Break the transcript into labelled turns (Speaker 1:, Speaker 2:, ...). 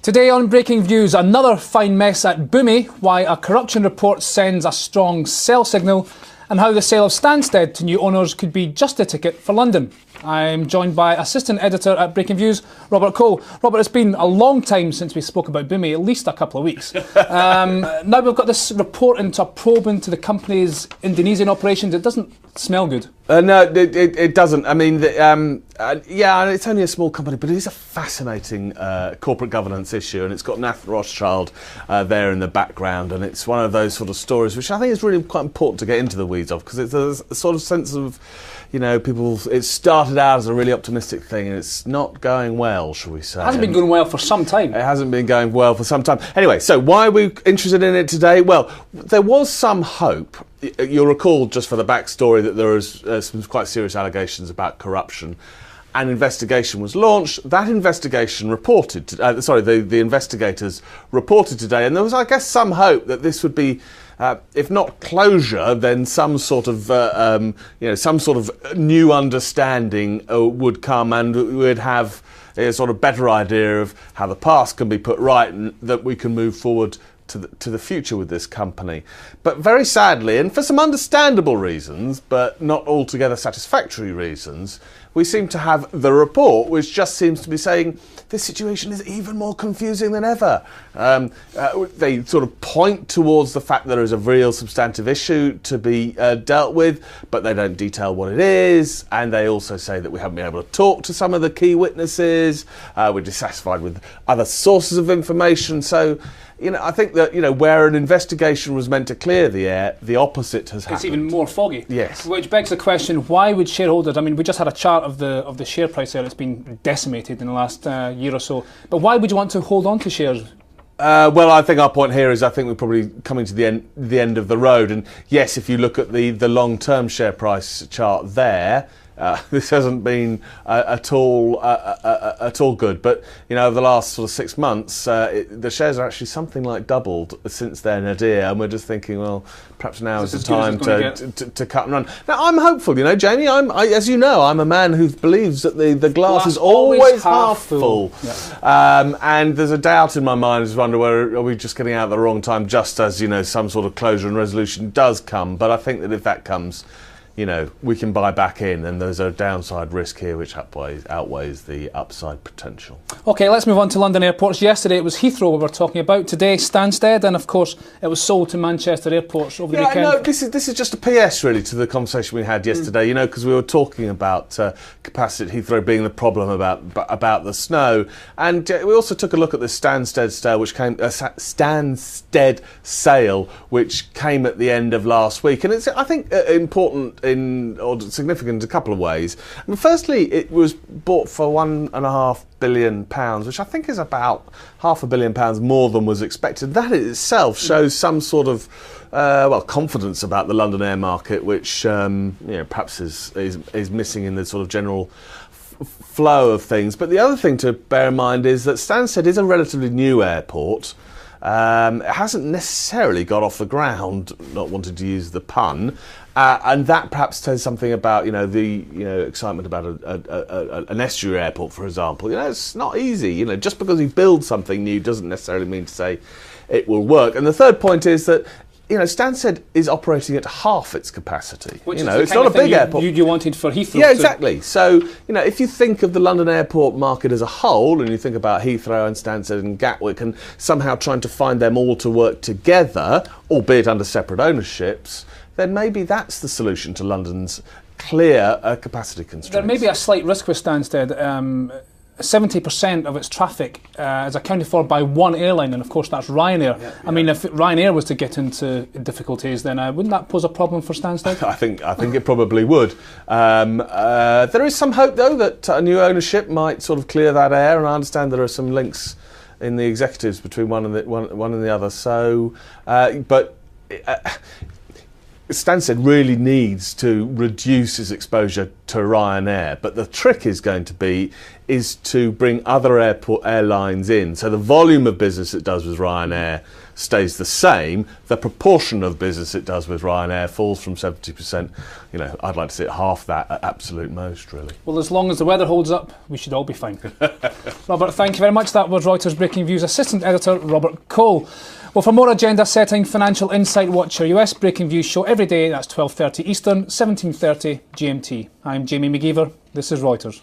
Speaker 1: Today on Breaking Views, another fine mess at Bumi, why a corruption report sends a strong sell signal, and how the sale of Stansted to new owners could be just a ticket for London. I'm joined by Assistant Editor at Breaking Views, Robert Cole. Robert, it's been a long time since we spoke about Bumi, at least a couple of weeks. Now we've got this report into a probe into the company's Indonesian operations. It doesn't smell good.
Speaker 2: No, it doesn't. I mean, yeah, it's only a small company, but it is a fascinating corporate governance issue, and it's got Nathan Rothschild there in the background, and it's one of those sort of stories which I think is really quite important to get into the weeds of, because it's a sort of sense of, you know, it started out as a really optimistic thing, and it's not going well, shall we say.
Speaker 1: It hasn't been going well for some time.
Speaker 2: It hasn't been going well for some time. Anyway, so why are we interested in it today? Well, there was some hope. You'll recall, just for the backstory, that there was some quite serious allegations about corruption. An investigation was launched. That investigation reported, the investigators reported today, and there was, I guess, some hope that this would be, if not closure, then some sort of, some sort of new understanding would come, and we would have a sort of better idea of how the past can be put right, and that we can move forward to the future with this company. But very sadly, and for some understandable reasons, but not altogether satisfactory reasons, we seem to have the report which just seems to be saying this situation is even more confusing than ever. They sort of point towards the fact that there is a real substantive issue to be dealt with, but they don't detail what it is, and they also say that we haven't been able to talk to some of the key witnesses, we're dissatisfied with other sources of information. So, you know, I think that, you know, where an investigation was meant to clear the air, the opposite has happened.
Speaker 1: It's even more foggy.
Speaker 2: Yes.
Speaker 1: Which begs the question, why would shareholders, I mean, we just had a chart of the share price there. It's been decimated in the last year or so. But why would you want to hold on to shares?
Speaker 2: Well, I think our point here is I think we're probably coming to the end of the road. And yes, if you look at the long-term share price chart there, this hasn't been at all good. But, you know, over the last sort of 6 months, the shares are actually something like doubled since their nadir, and we're just thinking, well, perhaps now is the time to cut and run. Now, I'm hopeful, you know, Jamie. As you know, I'm a man who believes that the glass is always half full. Yeah. And there's a doubt in my mind. I just wonder, are we just getting out at the wrong time, just as, you know, some sort of closure and resolution does come. But I think that if that comes, you know, we can buy back in, and there's a downside risk here which outweighs the upside potential.
Speaker 1: OK, let's move on to London airports. Yesterday it was Heathrow we were talking about. Today, Stansted, and of course it was sold to Manchester airports over the weekend.
Speaker 2: No, this is just a PS really to the conversation we had yesterday. You know, because we were talking about capacity at Heathrow being the problem about the snow, and we also took a look at the Stansted sale, which came at the end of last week, and it's, I think, important or significant in a couple of ways. I mean, firstly, it was bought for £1.5 billion, which I think is about £500 million more than was expected. That in itself shows some sort of confidence about the London air market, which perhaps is missing in the sort of general flow of things. But the other thing to bear in mind is that Stansted is a relatively new airport. It hasn't necessarily got off the ground, not wanting to use the pun, and that perhaps says something about the excitement about an estuary airport, for example. You know, it's not easy. You know, just because you build something new doesn't necessarily mean to say it will work. And the third point is that, you know, Stansted is operating at half its capacity.
Speaker 1: Which
Speaker 2: it's not a big airport.
Speaker 1: You wanted for Heathrow.
Speaker 2: Yeah, exactly. So, you know, if you think of the London airport market as a whole, and you think about Heathrow and Stansted and Gatwick, and somehow trying to find them all to work together, albeit under separate ownerships, then maybe that's the solution to London's clear capacity constraints.
Speaker 1: There may be a slight risk with Stansted. 70% of its traffic is accounted for by one airline, and of course that's Ryanair. Yeah. I mean, if Ryanair was to get into difficulties, then wouldn't that pose a problem for Stansted?
Speaker 2: I think it probably would. There is some hope, though, that a new ownership might sort of clear that air, and I understand there are some links in the executives between one and the other. So, Stansted really needs to reduce its exposure to Ryanair, but the trick is going to be to bring other airlines in. So the volume of business it does with Ryanair stays the same, the proportion of business it does with Ryanair falls from 70%. You know, I'd like to see it half that at absolute most, really.
Speaker 1: Well, as long as the weather holds up, we should all be fine. Robert, thank you very much. That was Reuters Breaking Views Assistant Editor Robert Cole. Well, for more agenda-setting financial insight, watch your US Breaking Views show every day. That's 12:30 Eastern, 17:30 GMT. I'm Jamie McGeever. This is Reuters.